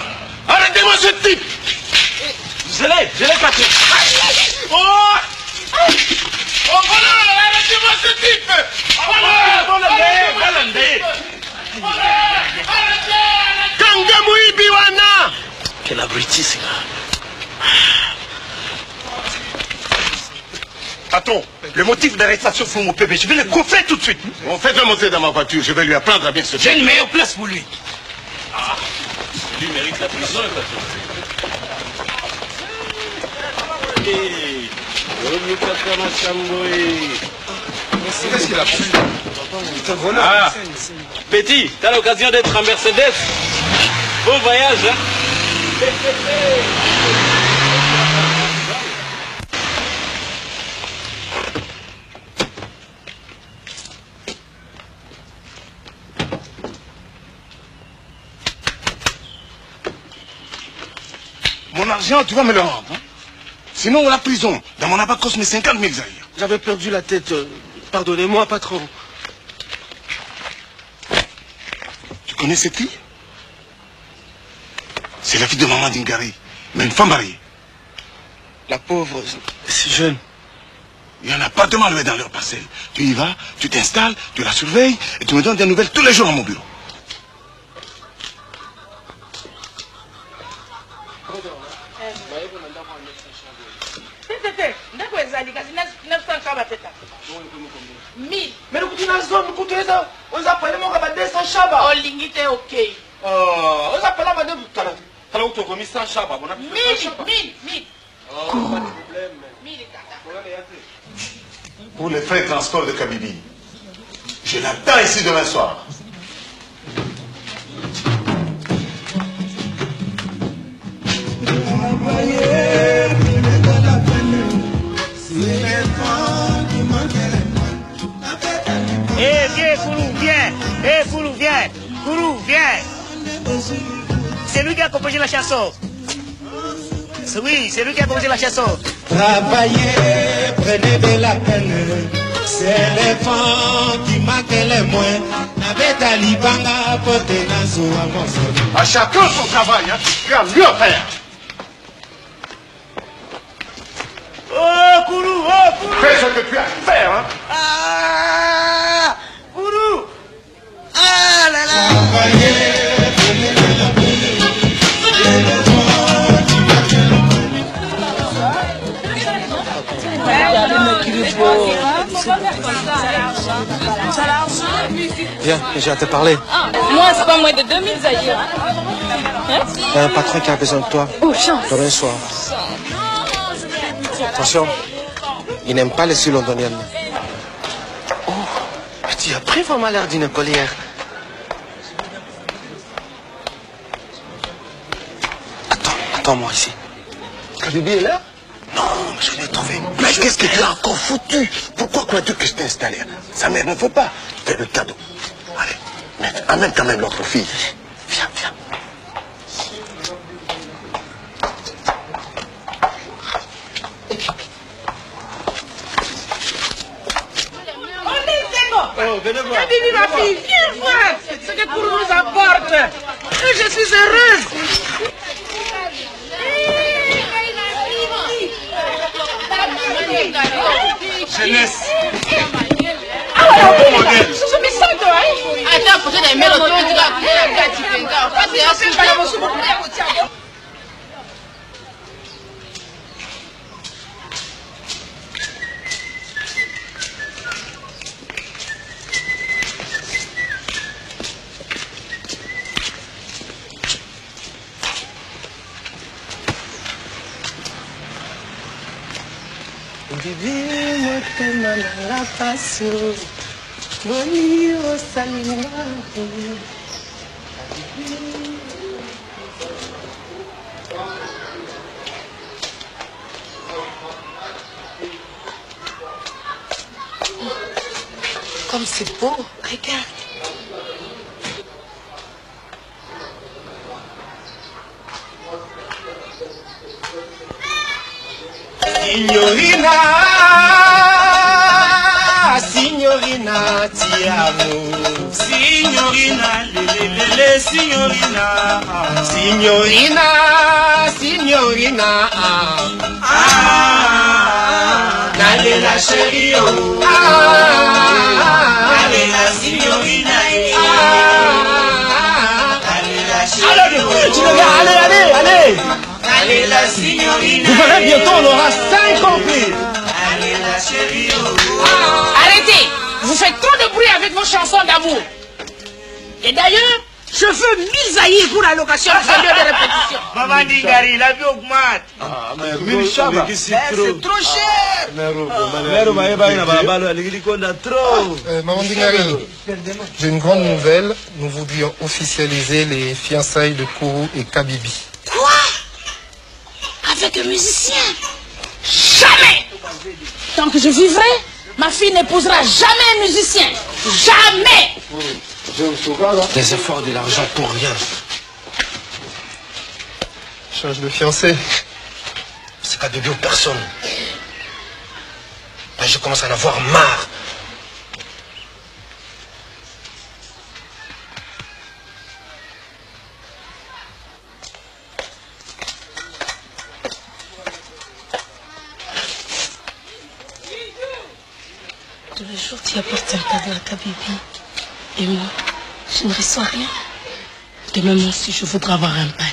Arrêtez-moi ce type! Je l'ai Patrick. Oh! Oh voleur! Arrêtez-moi ce type! Oh voleur! Kangamui Biwana! Quel abruti, c'est là. Patron, le motif d'arrestation pour mon bébé, je vais le coffrer tout de suite. Bon, faites-le monter dans ma voiture, je vais lui apprendre à bien se faire. J'ai une meilleure place pour lui. Ah, lui mérite la prison, le patron. Qu'est-ce qu'il a fait? Ah, Petit, t'as l'occasion d'être en Mercedes. Bon voyage, hein? Mon argent, tu vas me le rendre. Hein? Sinon, la prison. Dans mon abacos, mes 50 000 zaïres. J'avais perdu la tête. Pardonnez-moi, patron. Tu connais cette fille? C'est la fille de maman d'Ingari, mais une femme mariée. La pauvre, si jeune. Il n'y en a pas de mal dans leur parcelle. Tu y vas, tu t'installes, tu la surveilles et tu me donnes des nouvelles tous les jours à mon bureau. Mais nous continuons à zone, nous continuons à on appelle mon cabane sans chaba. Oh, limite, ok. On appelle la madame tout à l'heure. Alors, tu as commis sans chaba. Mille. Pour les frais de transport de Kabibi, je l'attends ici demain soir. Viens, Kourou, viens. Kourou, viens. Kourou, viens. C'est lui qui a composé la chanson. Oui, c'est lui qui a composé la chanson. Travaillez, prenez de la peine. C'est l'éléphant qui marque les moins. N'avait à l'ibanga, porter dans son À chacun son travail, hein. Tu as mieux à faire. Oh, Kourou, Fais ce que tu as à faire, hein. Ah, Kourou. Ah là là. Viens, j'ai à te parler. Moi, c'est pas moins de 2000 zaïres. Il y a un patron qui a besoin de toi. Oh, chance. Demain soir. Attention, il n'aime pas les Sud londoniennes. Oh, mais tu as pris vraiment l'air d'une collière. Attends-moi ici. Kabibi est là? Non, mais je l'ai trouvé. Mais qu'est-ce que tu as encore foutu? Pourquoi crois-tu que je t'ai installé? Sa mère ne veut pas. Fais le cadeau. Allez, mais amène quand même l'autre fille. Viens. Oh, Kabibi, ma fille, viens voir ce que Kourou nous apporte. Je suis heureuse. Jeunesse. Bon modèle. Je suis méchant, toi, hein? Attends, pour te mettre le temps, tu vas. Bibi, motema nanga paso, boni osalinga. Comme c'est beau, regarde. Signorina. signorina, ti amo. Signorina, lelelele, signorina. Signorina, signorina. Allez la chérie, oh. Allez la signorina, allez la chérie. Allez. Allez la signorina. Vous verrez bientôt, on aura 5 compris. Allez la chérie, oh. Arrêtez! Vous faites trop de bruit avec vos chansons d'amour. Et d'ailleurs, je veux 1000 zaïrs pour la location de ce lieu de répétition. Maman Dingari, la vie augmente. C'est trop cher. Maman Dingari, j'ai une grande nouvelle. Nous voudrions officialiser les fiançailles de Kourou et Kabibi. Quoi? Avec un musicien? Jamais! Tant que je vivrai, ma fille n'épousera jamais un musicien. Jamais! Les efforts de l'argent pour rien. Change de fiancé. C'est qu'à bébé ou personne. Là, je commence à en avoir marre. Tous les jours, tu apportes un cadeau à Kabibi. Et moi, je ne reçois rien. Demain, moi aussi, je voudrais avoir un pain.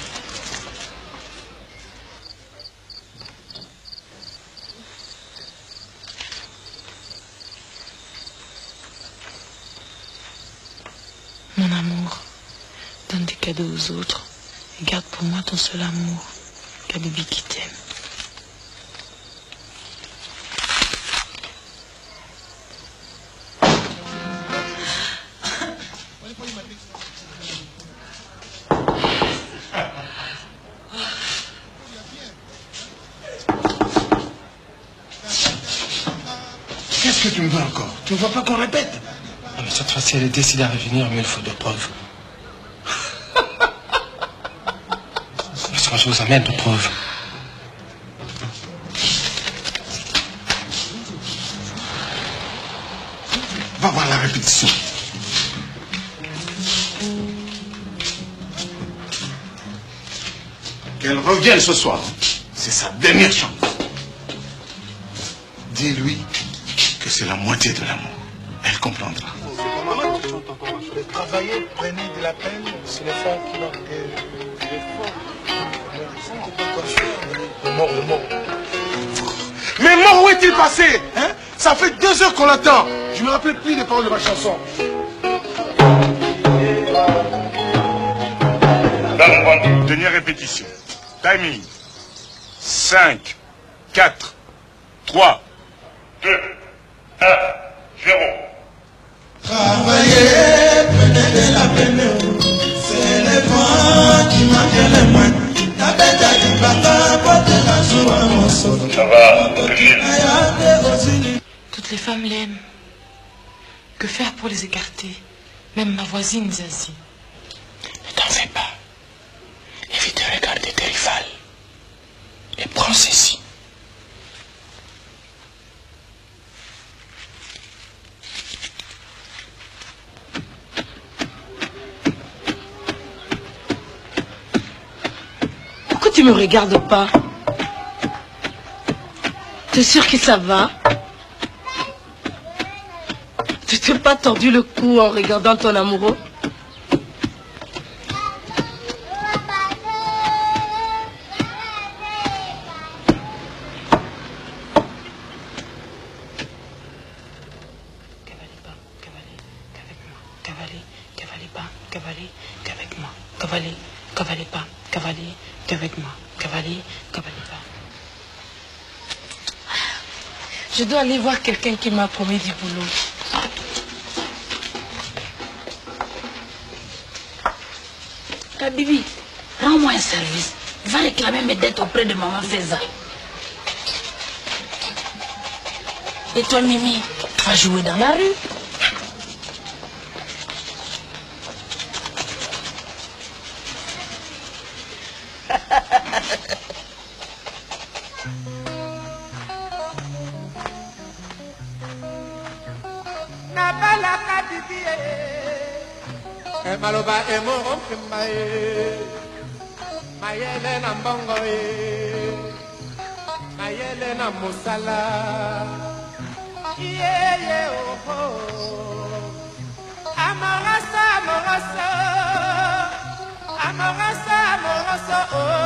Mon amour, donne des cadeaux aux autres et garde pour moi ton seul amour, Kabibi qui t'aime. Qu'est-ce que tu me veux encore? Tu ne vois pas qu'on répète? Non, mais cette fois-ci, elle est décidée à revenir, mais il faut des preuves. Parce que je vous amène de preuves. Va voir la répétition. Qu'elle revienne ce soir. C'est sa dernière chance. Dis-lui que c'est la moitié de l'amour. Elle comprendra. Travaillez, prenez de la peine, c'est les femmes qui manquent. Le mort. Mais mort, où est-il passé, hein? Ça fait 2 heures qu'on l'attend. Je ne me rappelle plus des paroles de ma chanson. Dame rendue, dernière répétition. Timing. 5, 4, 3, 2, 1, 0. Travaillez, prenez de la peine, c'est les vents qui manquent les moins. La bête a dit papa, porte la joie à mon sol. Ça va, Toutes les femmes l'aiment. Que faire pour les écarter? Même ma voisine Zazie. Ne t'en fais pas. Évite de regarder tes rivales. Et prends ceci. Pourquoi tu me regardes pas? T'es sûr que ça va? Tu t'es pas tordu le cou en regardant ton amoureux? Cavalez pas, cavalier, qu'avec moi, cavalez pas. Je dois aller voir quelqu'un qui m'a promis du boulot. Kabibi, rends-moi un service. Va réclamer mes dettes auprès de maman Feza. Et toi, Mimi, tu vas jouer dans la rue. maloba emoro mpema mayele na mbongo mayele na mosala yeye oho amorasa amorasa amorasa amorasa oh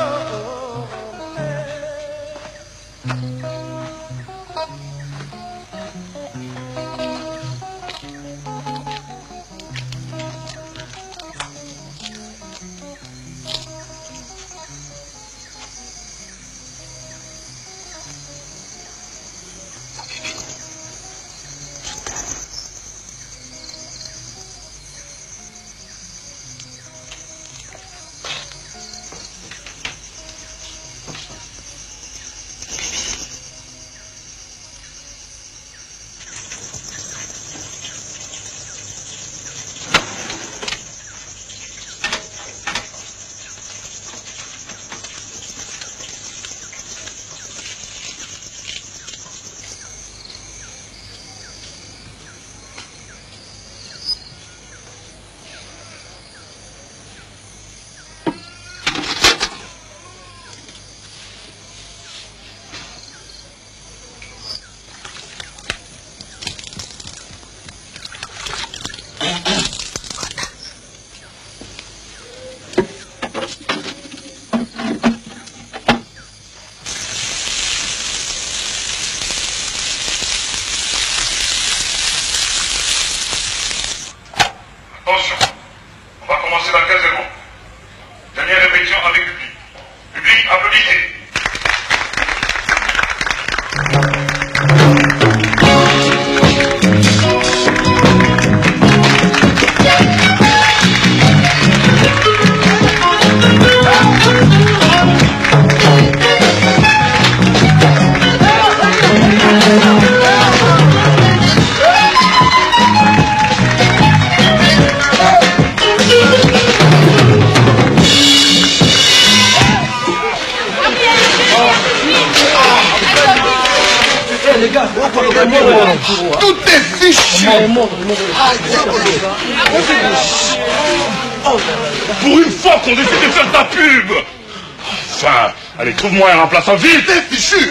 Tout est fichu. Pour une fois qu'on décide de faire ta pub. Enfin, allez, trouve-moi un remplaçant vite. T'es fichu.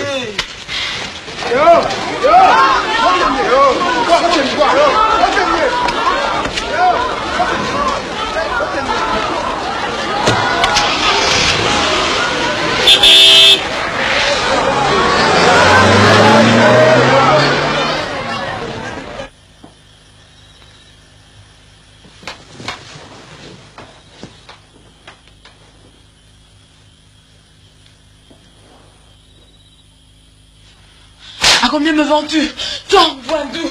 À combien me vends-tu? Toi, Boindou.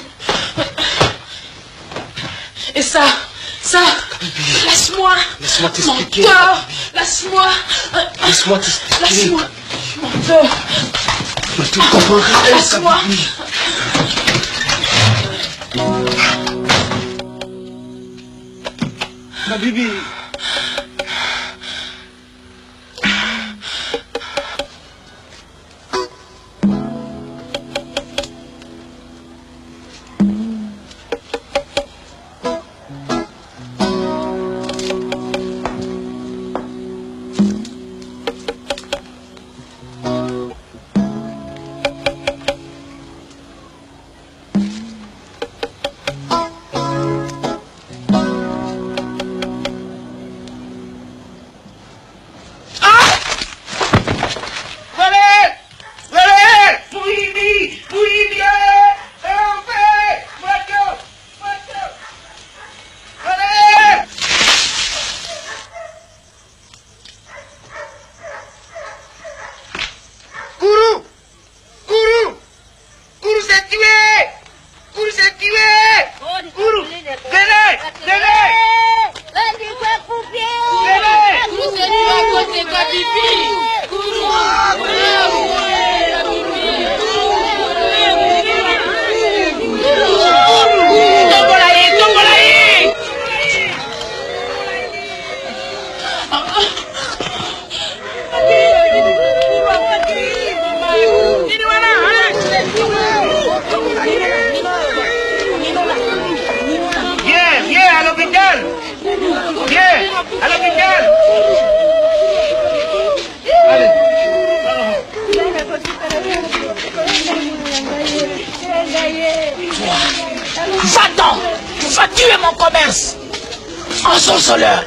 Et ça, laisse-moi. Laisse-moi t'expliquer. Menteur, laisse-moi. Laisse-moi t'expliquer. Laisse-moi. Menteur. Mais tu comprends rien, laisse-moi. Ma bibi. Viens à l'hôpital. Viens, à l'hôpital. Allez. Va-t'en! Tu vas tuer mon commerce! Ensorceleur!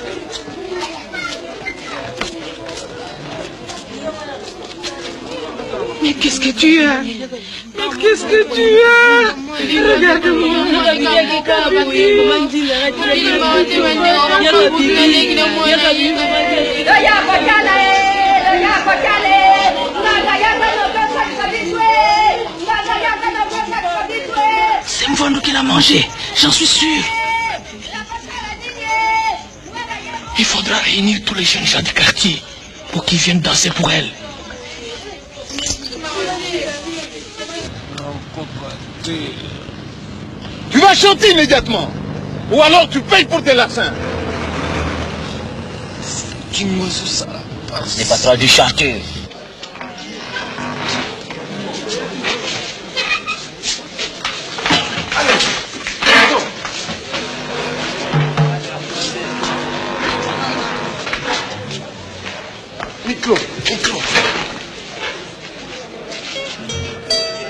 Mais qu'est-ce que tu as? Mais qu'est-ce que tu as? Regarde-moi. C'est Mvondo qui l'a mangé, j'en suis sûr. Il faudra réunir tous les jeunes gens du quartier pour qu'ils viennent danser pour elle. Tu vas chanter immédiatement. Ou alors tu payes pour tes larcins. Dis-moi ça. Ce n'est pas toi du chanter. Micro.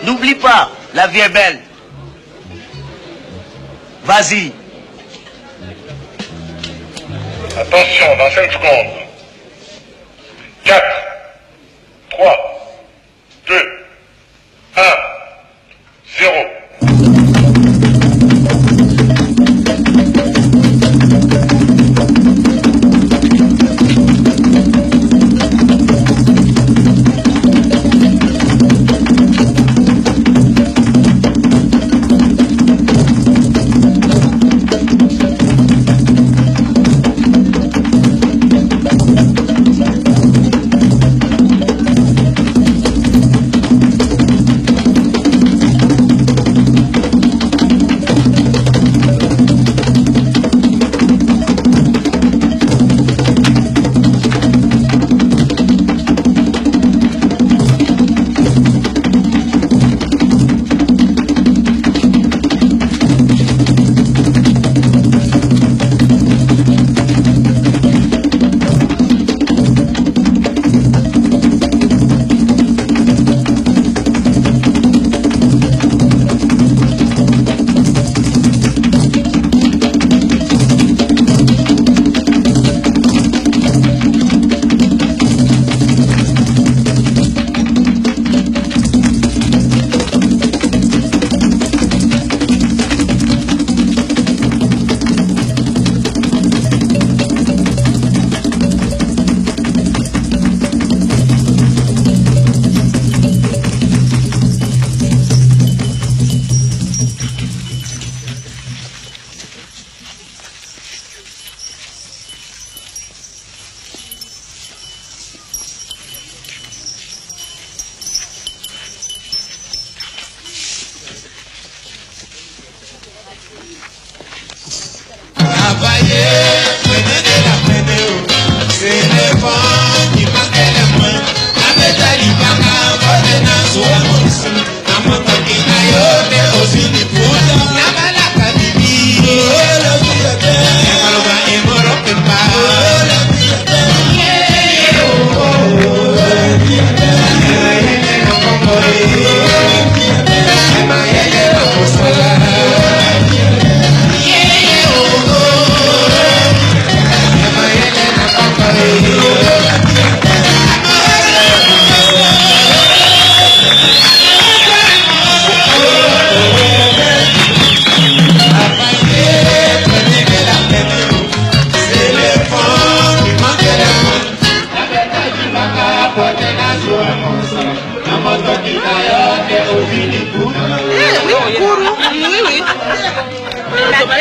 N'oublie pas, la vie est belle. Vas-y. Attention, dans 5 secondes. 4, 3, 2, 1, 0.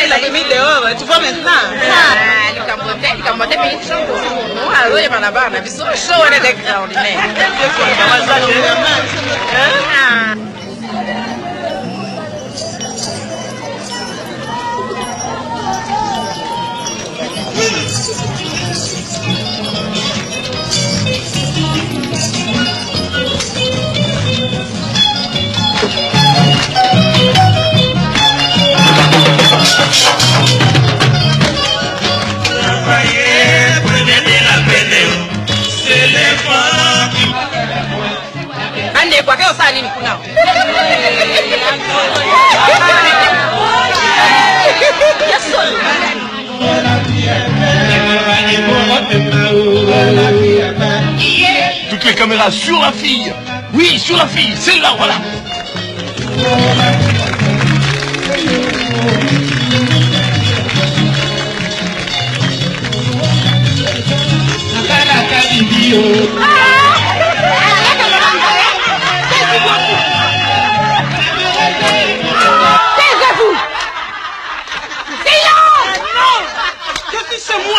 l'avait mis dehors, tu vois maintenant. Le Cambodia pays chaud. Alors, il y a là-bas, on a vu ça chaud, on est extraordinaire. caméras sur la fille. Oui, sur la fille, celle-là, voilà.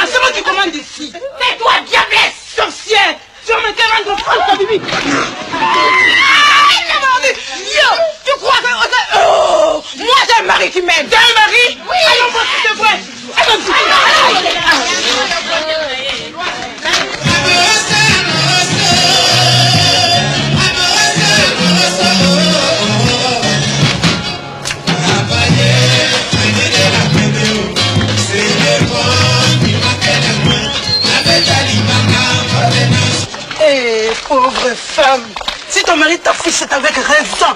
C'est moi qui commande ici. C'est toi, diablesse, sorcière. Tu vas me faire rendre folle, ta bibi. Tu crois que... Oh, moi, j'ai un mari qui m'aime. T'as un mari? Oui. Allons voir si c'est vrai. Eh, pauvre femme, si ton mari t'a fait, c'est avec raison.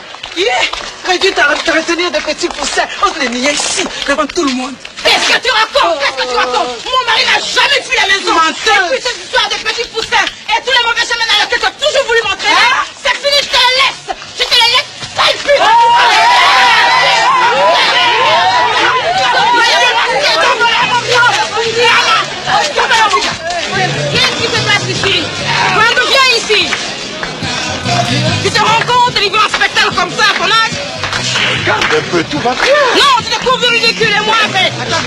Réduis à retenir des petits poussins, ose les nier ici, devant tout le monde. Qu'est-ce que tu racontes? Mon mari n'a jamais fui la maison. Menteur. Et puis cette histoire de petits poussins et tous les mauvais chemins dans lesquels tu as toujours voulu m'entraîner, c'est fini, je te la laisse. Je te la laisse, sale pute. Qu'est-ce qui se passe ici? Brando, viens ici. Tu te rends compte de livrer un spectacle comme ça à ton âge? Regarde un peu, tout va bien. Non, tu te trouves ridicule et moi avec. Attends.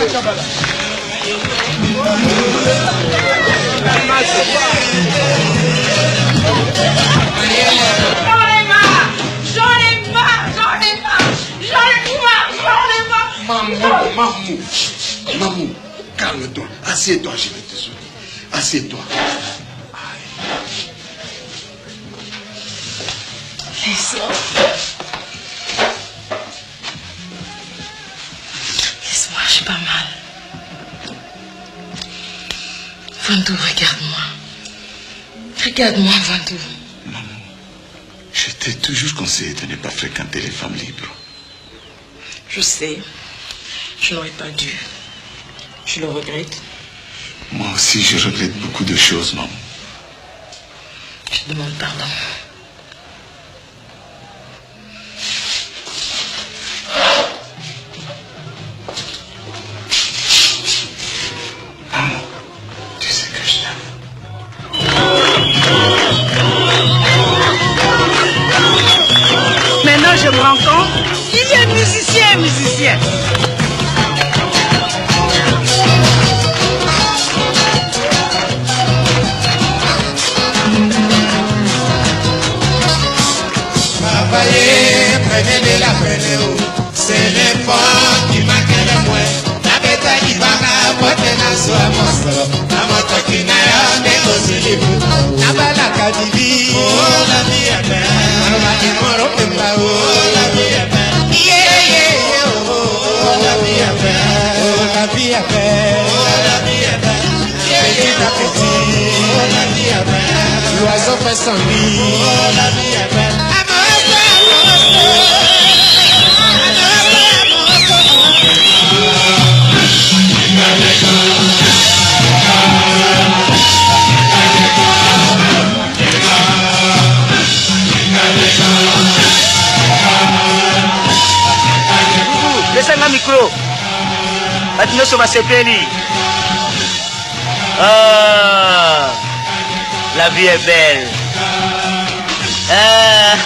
Mamou, calme-toi. Assieds-toi, je vais te soigner. Assieds-toi. Laisse-moi, j'ai pas mal. Vandou, regarde-moi. Regarde-moi, Vandou. Maman, je t'ai toujours conseillé de ne pas fréquenter les femmes libres. Je sais. Je n'aurais pas dû. Je le regrette. Moi aussi, je regrette beaucoup de choses, maman. Je demande pardon. Maman, tu sais que je t'aime. Maintenant, je me rends compte, il y a musicien. Travaillez, prenez de la peine, c'est l'effort qui marque le moins. La bête qui va rapporter la soie, la moto qui n'a rien négocié les bouts. La bala kadibi, oh la vie est belle. La vie est belle. Yeah, oh la vie est belle. Oh la vie est belle. Oh la vie est belle. Petit à petit, oh la vie est belle. L'oiseau fait son nid, oh la vie est belle. Laissez-moi micro. Maintenant, ça va se périr. Ah, la vie est belle. Ah.